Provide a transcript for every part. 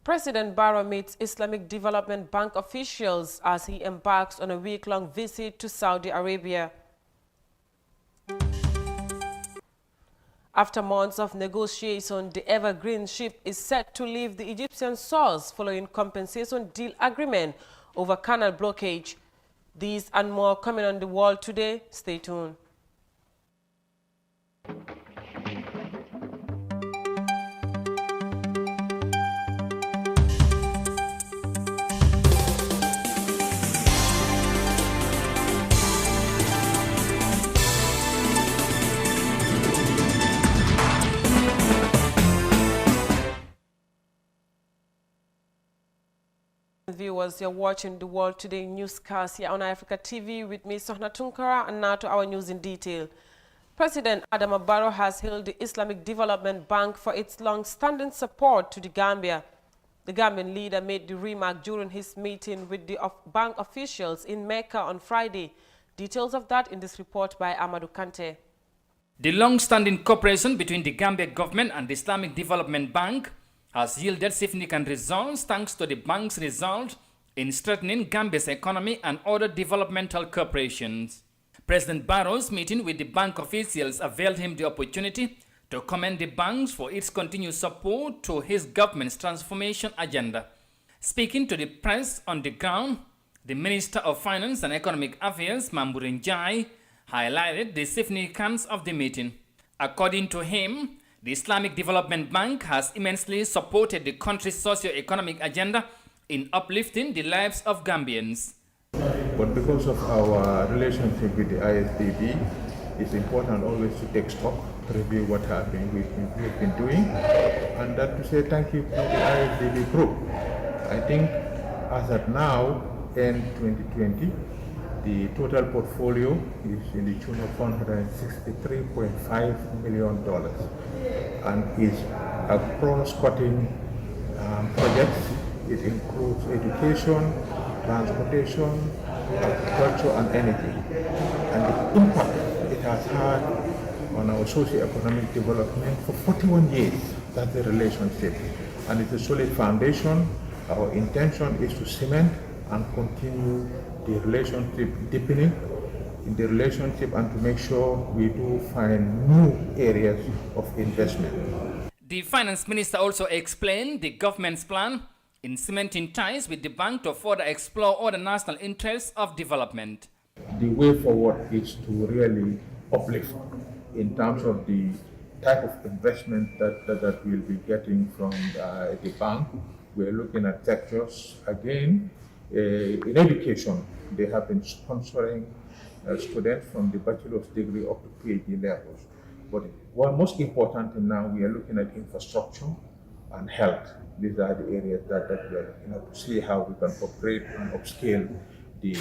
President Barrow meets Islamic Development Bank officials as he embarks on a week-long visit to Saudi Arabia. After months of negotiation, the evergreen ship is set to leave the Egyptian shores following compensation deal agreement over canal blockage. These and more coming on the world today. Stay tuned. Viewers, you're watching the World Today newscast here on Africa TV with me, Sohna Tunkara, and now to our news in detail. President Adama Barrow has hailed the Islamic Development Bank for its long-standing support to the Gambia. The Gambian leader made the remark during his meeting with the bank officials in Mecca on Friday. Details of that in this report by Amadou Kante. The long-standing cooperation between the Gambia government and the Islamic Development Bank has yielded significant results thanks to the bank's result in strengthening Gambia's economy and other developmental corporations. President Barrow's meeting with the bank officials availed him the opportunity to commend the banks for its continued support to his government's transformation agenda. Speaking to the press on the ground, the Minister of Finance and Economic Affairs, Mamburin Jai, highlighted the significance of the meeting. According to him, the Islamic Development Bank has immensely supported the country's socio-economic agenda in uplifting the lives of Gambians. But because of our relationship with the ISDB, it's important always to take stock, review what we've been doing, and that to say thank you to the ISDB group. I think as at now, end 2020, the total portfolio is in the tune of $163.5 million and is across-cutting projects. It includes education, transportation, agriculture and energy. And the impact it has had on our socio-economic development for 41 years, that's the relationship. And it's a solid foundation. Our intention is to cement and continue the relationship, deepening in the relationship, and to make sure we do find new areas of investment. The finance minister also explained the government's plan in cementing ties with the bank to further explore other national interests of development. The way forward is to really uplift in terms of the type of investment that we'll be getting from the bank. We're looking at sectors, again, in education. They have been sponsoring students from the bachelor's degree up to PhD levels. But what most important now, we are looking at infrastructure and health. These are the areas that we are looking at to see how we can upgrade and upscale the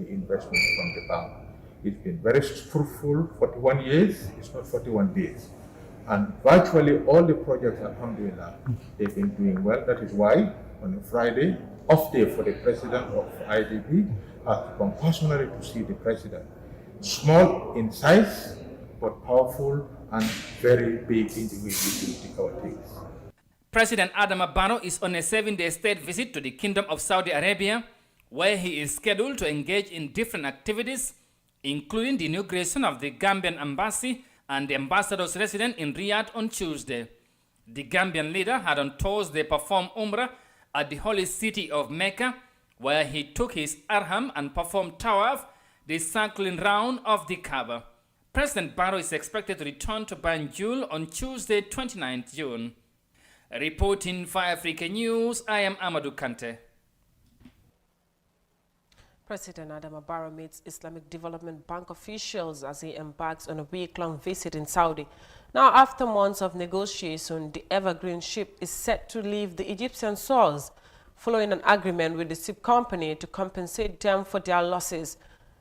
investment from the bank. It's been very fruitful, 41 years, it's not 41 days. And virtually all the projects, alhamdulillah, they've been doing well. That is why on a Friday, off day for the president of IDB, has come personally to see the president. Small in size, but powerful and very big in the way we do our things. President Adama Barrow is on a 7-day state visit to the Kingdom of Saudi Arabia, where he is scheduled to engage in different activities, including the inauguration of the Gambian embassy and the ambassador's residence in Riyadh on Tuesday. The Gambian leader had on Thursday performed Umrah at the holy city of Mecca, where he took his arham and performed tawaf, the circling round of the Kaaba. President Barrow is expected to return to Banjul on Tuesday, 29th June. Reporting for Africa News, I am Amadou Kante. President Adama Barrow meets Islamic Development Bank officials as he embarks on a week-long visit in Saudi. Now, after months of negotiation, the evergreen ship is set to leave the Egyptian shores, following an agreement with the ship company to compensate them for their losses.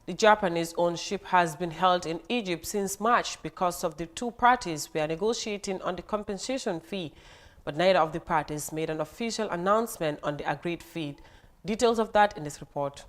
The Japanese-owned ship has been held in Egypt since March because of the two parties were negotiating on the compensation fee, but neither of the parties made an official announcement on the agreed fee. Details of that in this report.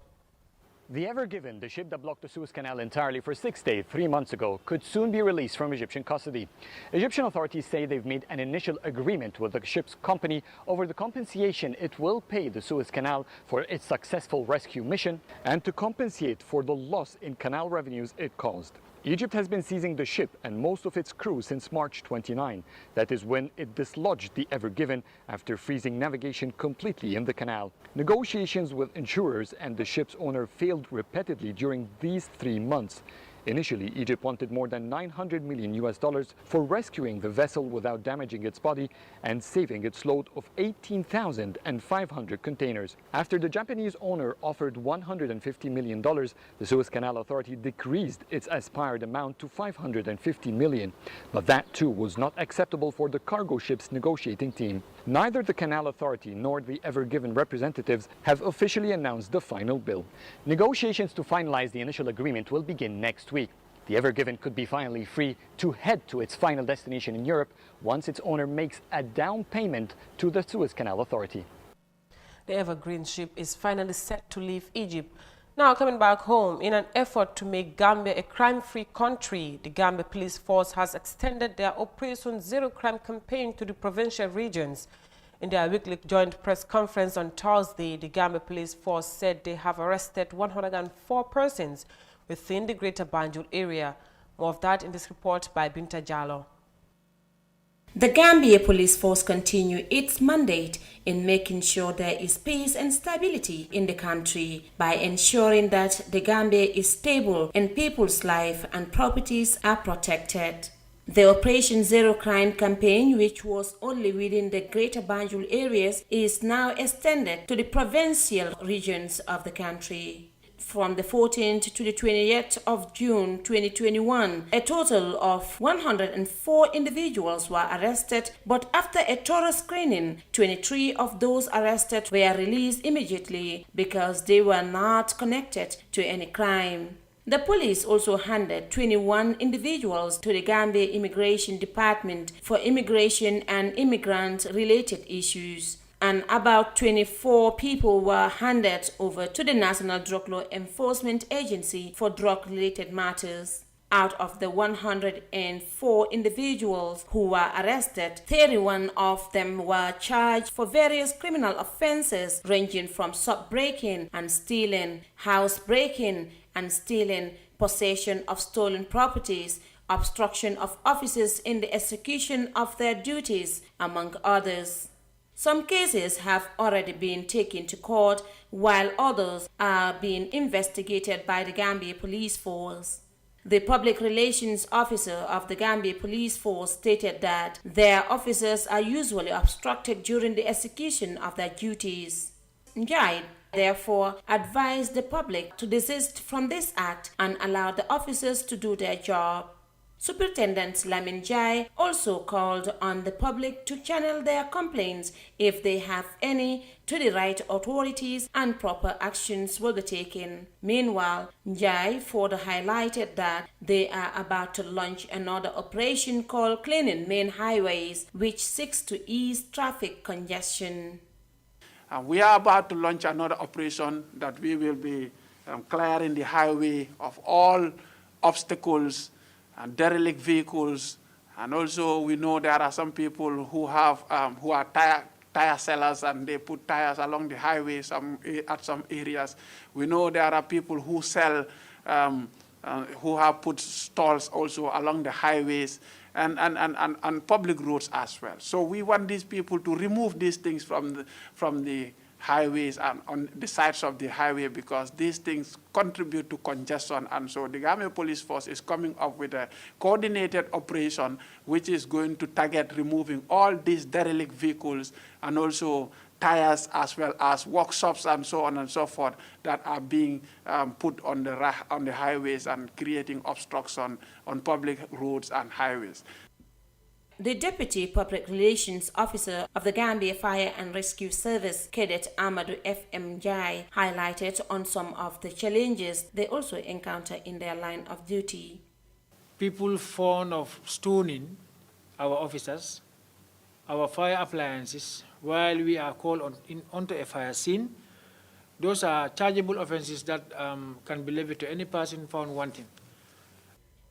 The Ever Given, the ship that blocked the Suez Canal entirely for 6 days 3 months ago, could soon be released from Egyptian custody. Egyptian authorities say they've made an initial agreement with the ship's company over the compensation it will pay the Suez Canal for its successful rescue mission and to compensate for the loss in canal revenues it caused. Egypt has been seizing the ship and most of its crew since March 29. That is when it dislodged the Ever Given after freezing navigation completely in the canal. Negotiations with insurers and the ship's owner failed repeatedly during these 3 months. Initially, Egypt wanted more than $900 million for rescuing the vessel without damaging its body and saving its load of 18,500 containers. After the Japanese owner offered $150 million, the Suez Canal Authority decreased its aspired amount to $550 million. But that too was not acceptable for the cargo ship's negotiating team. Neither the Canal Authority nor the Ever Given representatives have officially announced the final bill. Negotiations to finalize the initial agreement will begin next week. The Ever Given could be finally free to head to its final destination in Europe once its owner makes a down payment to the Suez Canal Authority. The Evergreen ship is finally set to leave Egypt. Now coming back home, in an effort to make Gambia a crime-free country, the Gambia Police Force has extended their Operation Zero Crime campaign to the provincial regions. In their weekly joint press conference on Thursday, the Gambia Police Force said they have arrested 104 persons within the Greater Banjul area. More of that in this report by Binta Jallo. The Gambia Police Force continue its mandate in making sure there is peace and stability in the country by ensuring that the Gambia is stable and people's life and properties are protected. The Operation Zero Crime campaign, which was only within the Greater Banjul areas, is now extended to the provincial regions of the country. From the 14th to the 20th of June 2021, a total of 104 individuals were arrested, but after a thorough screening, 23 of those arrested were released immediately because they were not connected to any crime. The police also handed 21 individuals to the Gambia Immigration Department for immigration and immigrant-related issues, and about 24 people were handed over to the National Drug Law Enforcement Agency for drug-related matters. Out of the 104 individuals who were arrested, 31 of them were charged for various criminal offenses ranging from sub-breaking and stealing, house-breaking and stealing, possession of stolen properties, obstruction of officers in the execution of their duties, among others. Some cases have already been taken to court, while others are being investigated by the Gambia Police Force. The public relations officer of the Gambia Police Force stated that their officers are usually obstructed during the execution of their duties. Njai therefore advised the public to desist from this act and allow the officers to do their job. Superintendent Lamin Jai also called on the public to channel their complaints, if they have any, to the right authorities and proper actions will be taken. Meanwhile, Jai further highlighted that they are about to launch another operation called Cleaning Main Highways, which seeks to ease traffic congestion. We are about to launch another operation that we will be clearing the highway of all obstacles and derelict vehicles, and also we know there are some people who have who are tire sellers, and they put tires along the highway at some areas. We know there are people who sell who have put stalls also along the highways and public roads as well. So we want these people to remove these things from the highways and on the sides of the highway, because these things contribute to congestion. And so the Gambia Police Force is coming up with a coordinated operation which is going to target removing all these derelict vehicles and also tires, as well as workshops and so on and so forth, that are being put on the highways and creating obstruction on public roads and highways. The Deputy Public Relations Officer of the Gambia Fire and Rescue Service, Cadet Amadou F.M. Jai, highlighted on some of the challenges they also encounter in their line of duty. People fond of stoning our officers, our fire appliances, while we are called onto a fire scene, Those are chargeable offenses that can be levied to any person found wanting.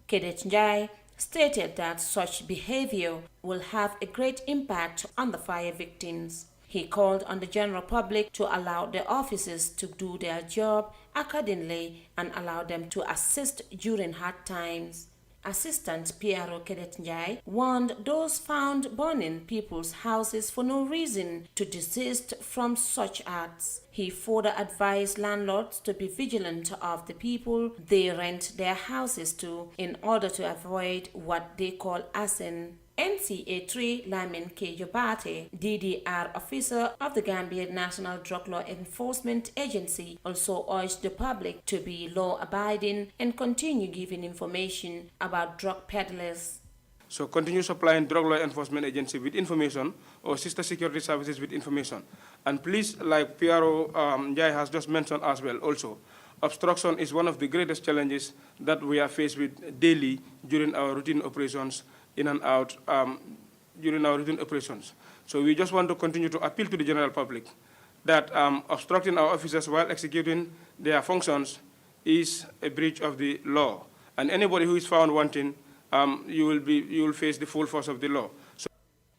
Cadet Njai stated that such behavior will have a great impact on the fire victims. He called on the general public to allow the officers to do their job accordingly and allow them to assist during hard times. Assistant Piero Cadet Njai warned those found burning people's houses for no reason to desist from such acts. He further advised landlords to be vigilant of the people they rent their houses to in order to avoid what they call arson. NCA3 Lamin K. Jobate, DDR officer of the Gambia National Drug Law Enforcement Agency, also urged the public to be law-abiding and continue giving information about drug peddlers. So continue supplying Drug Law Enforcement Agency with information or sister security services with information. And please, like Piero Njai has just mentioned as well also, obstruction is one of the greatest challenges that we are faced with daily during our routine operations in and out during our routine operations. So we just want to continue to appeal to the general public that obstructing our officers while executing their functions is a breach of the law. And anybody who is found wanting, you will face the full force of the law.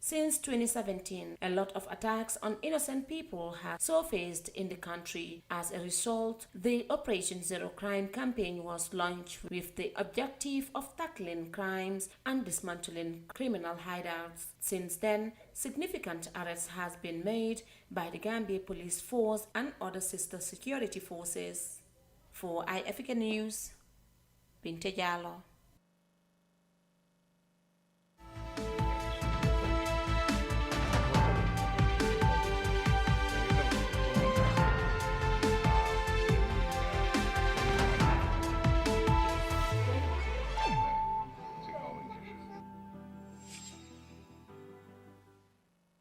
Since 2017, a lot of attacks on innocent people have surfaced in the country. As a result, the Operation Zero Crime campaign was launched with the objective of tackling crimes and dismantling criminal hideouts. Since then, significant arrests have been made by the Gambia Police Force and other sister security forces. For iAfrica News, Binte Jallow.